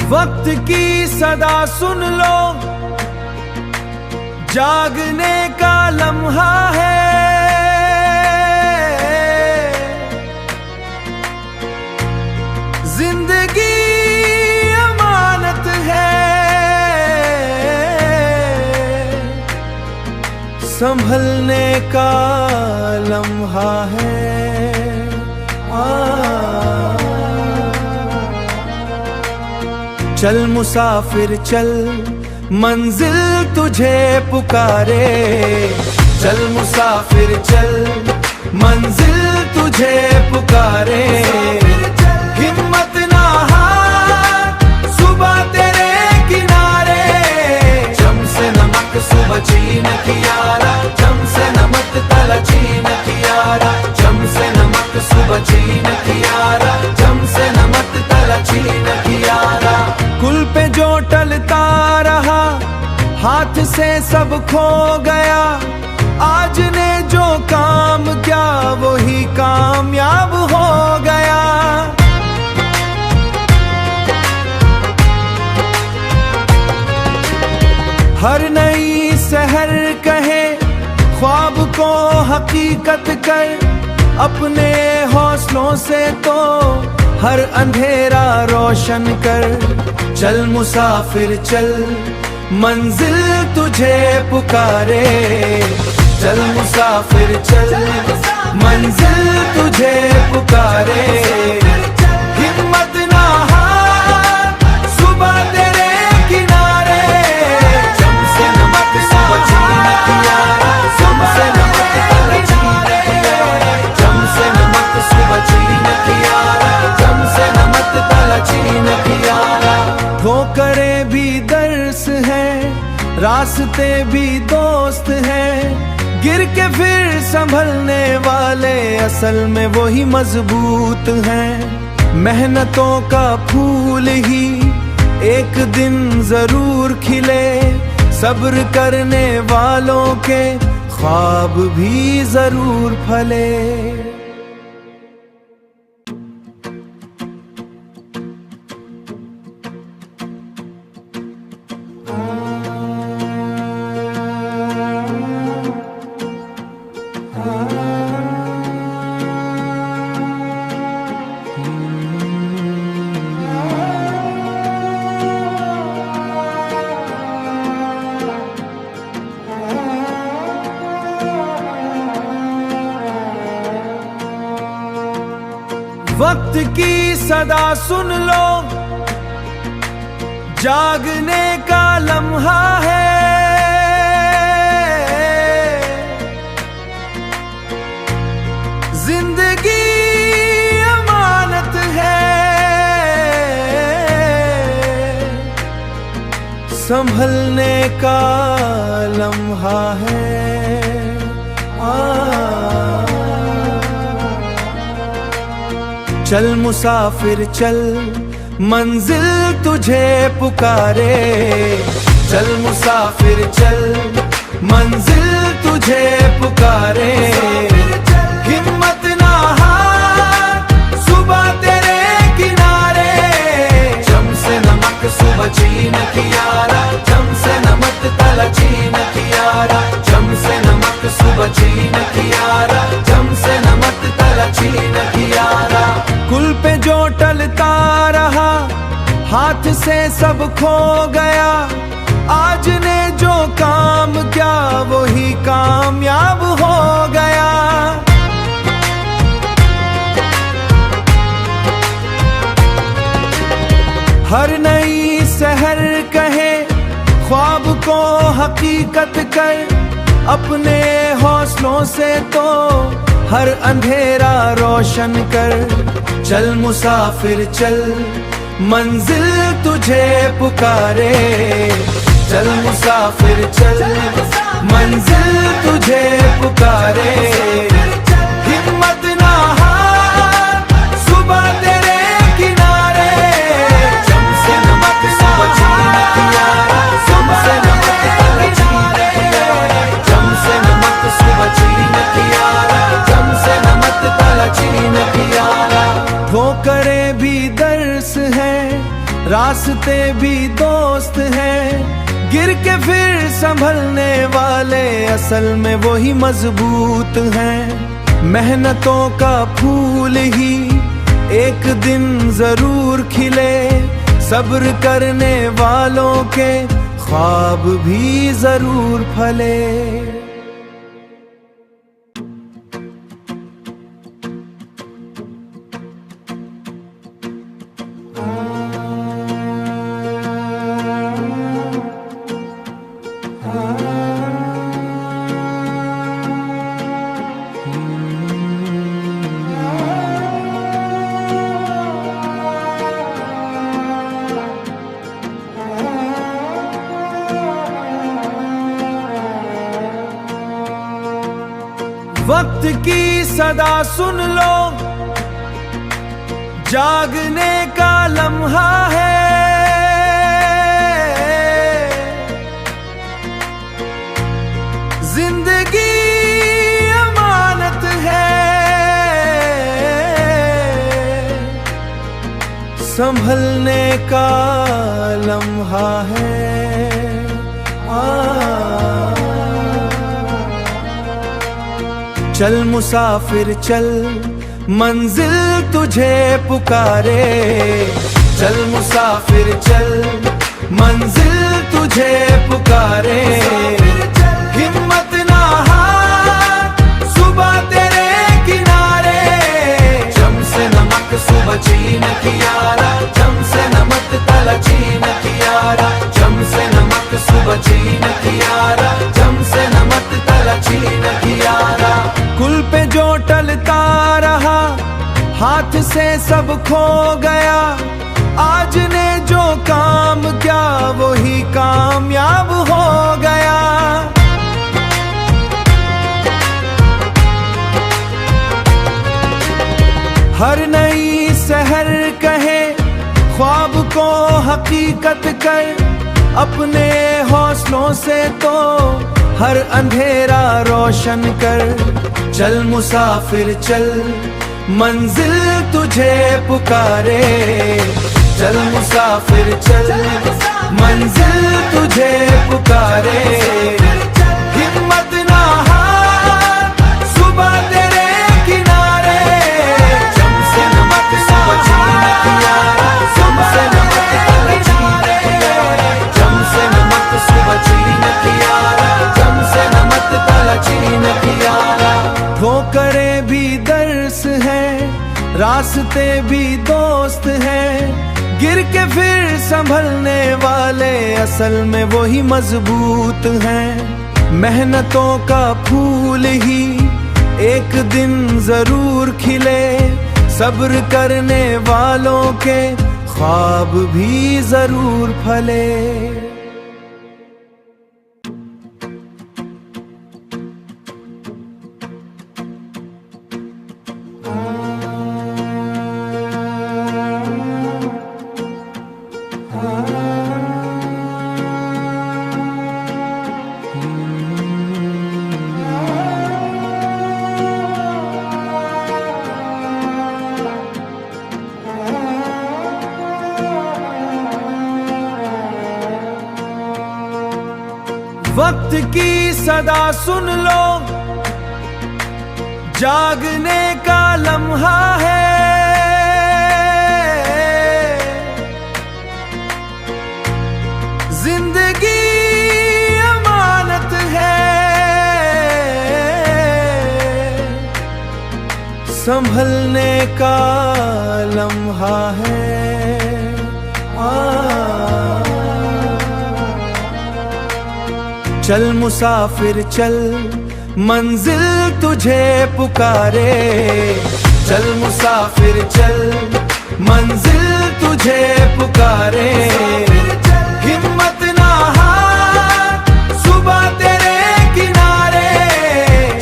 वक्त की सदा सुन लो, जागने का लम्हा है। जिंदगी अमानत है, संभलने का लम्हा है। चल मुसाफिर चल, मंजिल तुझे पुकारे। चल मुसाफिर चल, मंजिल तुझे पुकारे। हिम्मत ना हार, सुबह तेरे किनारे। जम से नमक सुबह चीन की यारा, जम से नमक तला चीन की यारा। जम से नमक सुबह चीन की यारा, जम से नमक तला चीन की यारा। कुल पे जो टलता रहा, हाथ से सब खो गया। आज ने जो काम किया, वही कामयाब हो गया। हर नई सहर कहे, ख्वाब को हकीकत कर। अपने हौसलों से तो हर अंधेरा रोशन कर। चल मुसाफिर चल, मंजिल तुझे पुकारे। चल मुसाफिर चल, मंजिल तुझे पुकारे। हिम्मत ना हार, सुबह तेरे किनारे। जम से नमक सुबह चीन की यारा, जम से नमक तला चीन की यारा। जम से नमक सुबह चीन की यारा, जम से नमक तला चीन की यारा। ठोकरें भी दर्स है, रास्ते भी दोस्त हैं। गिर के फिर संभलने वाले असल में वही मजबूत हैं। मेहनतों का फूल ही एक दिन जरूर खिले। सब्र करने वालों के ख्वाब भी जरूर फले। वक्त की सदा सुन लो, जागने का लम्हा है। जिंदगी अमानत है, संभलने का लम्हा है। चल मुसाफिर चल, मंजिल तुझे पुकारे। चल मुसाफिर चल, मंजिल तुझे पुकारे। हिम्मत ना हार, सुबह तेरे किनारे। जम से नमक सुबह चीन की यारा, जम से नमक तला चीन की यारा। जम से नमक सुबह चीन की यारा, जम से नमक तला चीन की यारा। कुल पे जो टलता रहा, हाथ से सब खो गया। आज ने जो काम किया, वही कामयाब हो गया। हर नई सहर कहे, ख्वाब को हकीकत कर। अपने हौसलों से तो हर अंधेरा रोशन कर। चल मुसाफिर चल, मंजिल तुझे पुकारे। चल मुसाफिर चल, मंजिल तुझे पुकारे। हिम्मत ना हार, सुबह तेरे किनारे। जम से नमक सुबह चीन की यारा, जम से नमक तला चीन की यारा। जम से नमक सुबह चीन की यारा, जम से नमक तला चीन की यारा। ठोकरें भी दर्स है, रास्ते भी दोस्त हैं, गिर के फिर संभलने वाले असल में वही मजबूत हैं। मेहनतों का फूल ही एक दिन जरूर खिले, सब्र करने वालों के ख्वाब भी जरूर फले। वक्त की सदा सुन लो, जागने का लम्हा है। जिंदगी अमानत है, संभलने का लम्हा है। चल मुसाफिर चल, मंजिल तुझे पुकारे। चल मुसाफिर चल, मंजिल तुझे पुकारे। हिम्मत ना हार, सुबह तेरे किनारे। जम से नमक सुबह चीन कियारा, जम से नमक तला चीन कियारा। जम से नमक सुबह चीन कियारा, जम से नमक तला चीन कियारा। कुल पे जो टलता रहा, हाथ से सब खो गया। आज ने जो काम किया, वही कामयाब हो गया। हर नई सहर कहे, ख्वाब को हकीकत कर। अपने हौसलों से तो हर अंधेरा रोशन कर। चल मुसाफिर चल, मंजिल तुझे पुकारे। चल मुसाफिर चल, मंजिल तुझे पुकारे। हिम्मत ना हार, सुबह तेरे किनारे। जम से नमक सुबह चीन कियारा, जम से नमक तला चीन कियारा। जम से नमक सुबह चीन कियारा, जम से नमक तला चीन कियारा। ठोकरें भी दर्स हैं, रास्ते भी दोस्त हैं, गिर के फिर संभलने वाले असल में वही मजबूत हैं। मेहनतों का फूल ही एक दिन जरूर खिले, सब्र करने वालों के ख्वाब भी जरूर फले। वक्त की सदा सुन लो, जागने का लम्हा है। जिंदगी अमानत है, संभलने का लम्हा है। चल मुसाफिर चल, मंजिल तुझे पुकारे। चल मुसाफिर चल, मंजिल तुझे पुकारे। हिम्मत ना हार, सुबह तेरे किनारे।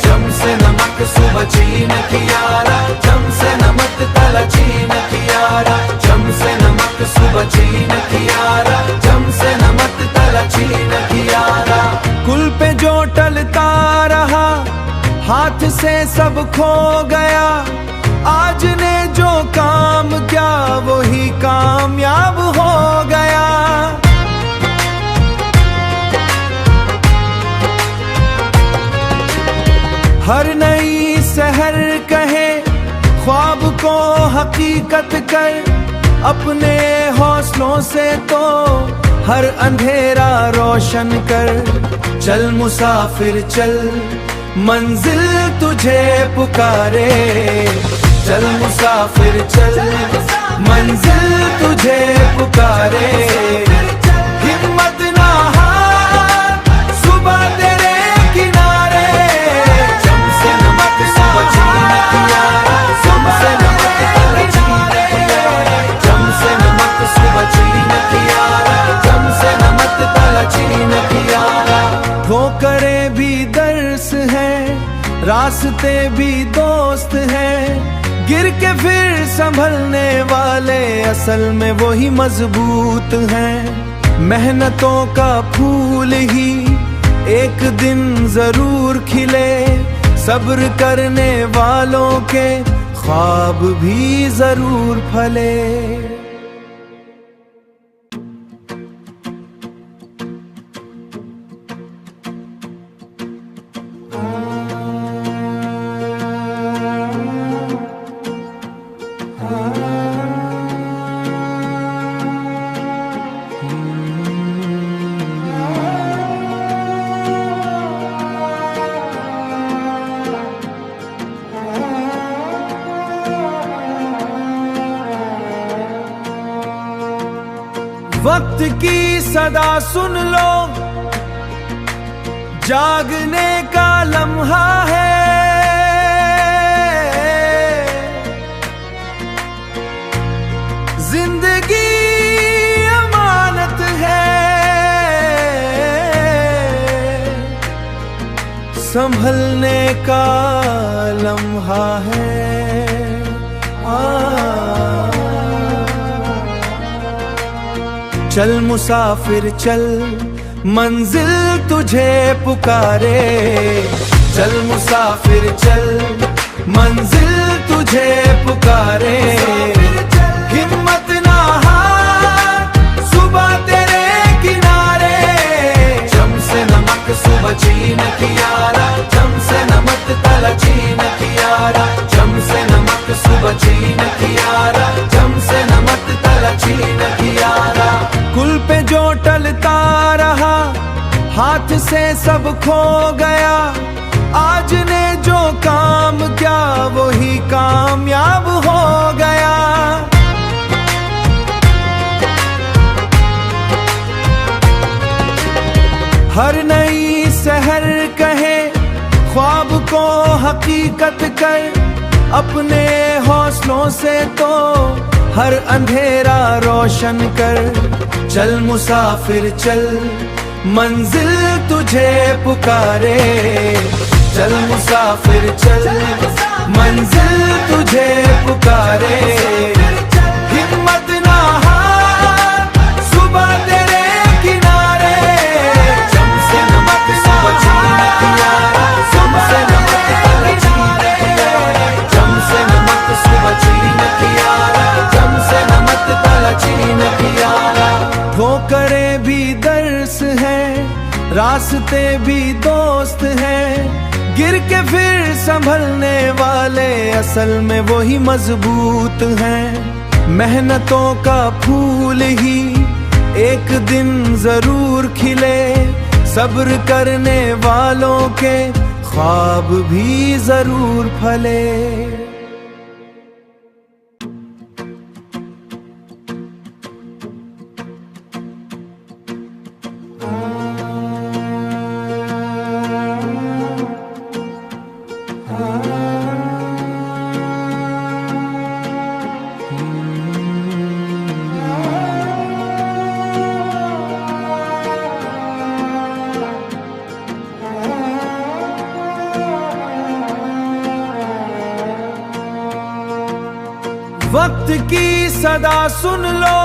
जम से नमक सुबह चीन कियारा, जम से नमक तला चीन कियारा। जम से नमक सुबह चीन कियारा, जम से नमक तला चीन कियारा। कुल पे जो टलता रहा, हाथ से सब खो गया। आज ने जो काम किया, वही कामयाब हो गया। हकीकत कर अपने हौसलों से तो हर अंधेरा रोशन कर। चल मुसाफिर चल, मंजिल तुझे पुकारे। चल मुसाफिर चल, मंजिल तुझे पुकारे। हिम्मत ना हार, सुबह तेरे किनारे। जम से नमक सुबह चीन किनारा, जम से नमक तल चीन किनारा। जम से नमक सुबह चीन किनारा, जम से नमक तल चीन किनारा। ठोकरें भी दर्स है, रास्ते भी दोस्त हैं। गिर के फिर संभलने वाले असल में वही मजबूत हैं। मेहनतों का फूल ही एक दिन जरूर खिले, सब्र करने वालों के ख्वाब भी जरूर फले। वक्त की सदा सुन लो, जागने का लम्हा है। जिंदगी अमानत है, संभलने का लम्हा है। चल मुसाफिर चल, मंजिल तुझे पुकारे। चल मुसाफिर चल, मंजिल तुझे पुकारे। हिम्मत ना हार, सुबह तेरे किनारे। जम से नमक सुबह चीन किनारा, जम से नमक तल चीन किनारा। जम से नमक सुबह चीन किनारा, जम से नमक तल चीन किनारा। कुल पे जो टलता रहा, हाथ से सब खो गया। आज ने जो काम किया, वही कामयाब हो गया। हर नई सहर कहे, ख्वाब को हकीकत कर। अपने हौसलों से तो हर अंधेरा रोशन कर। चल मुसाफिर चल, मंजिल तुझे पुकारे। चल मुसाफिर चल, मंजिल तुझे पुकारे। हिम्मत ना हार, सुबह तेरे किनारे। जम से नमक सुबह चीन किनारा, जम से नमक तल चीन किनारा। जम से नमक सुबह चीन किनारा, जम से नमक तल चीन किनारा। ठोकरें भी दर्स हैं, रास्ते भी दोस्त हैं। गिर के फिर संभलने वाले असल में वही मजबूत हैं। मेहनतों का फूल ही एक दिन जरूर खिले, सब्र करने वालों के ख्वाब भी जरूर फले। वक्त की सदा सुन लो,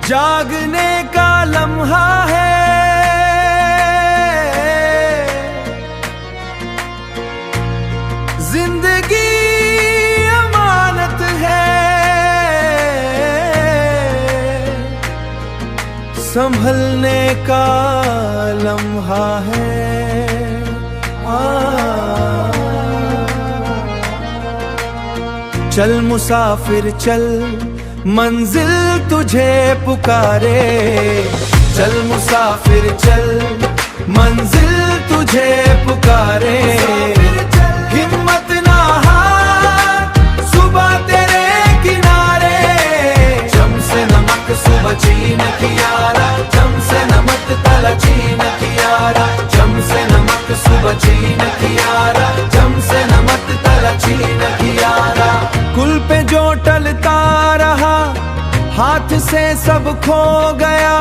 जागने का लम्हा है। जिंदगी अमानत है, संभलने का लम्हा है। चल मुसाफिर चल, मंजिल तुझे पुकारे। चल मुसाफिर चल, मंजिल तुझे पुकारे। हिम्मत ना हार, सुबह तेरे किनारे। जम से नमक सुबह चीन कियारा, जम से नमक तला चीन कियारा। जम से नमक सुबह चीन कियारा, जम से नमक तला चीन कियारा। कुल पे जो टलता रहा, हाथ से सब खो गया।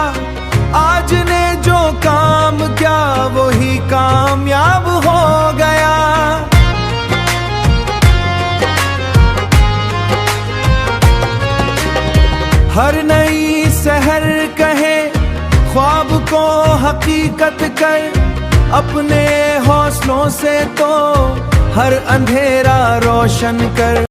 आज ने जो काम किया, वही कामयाब हो गया। हर नई सहर कहे, ख्वाब को हकीकत कर। अपने हौसलों से तो हर अंधेरा रोशन कर।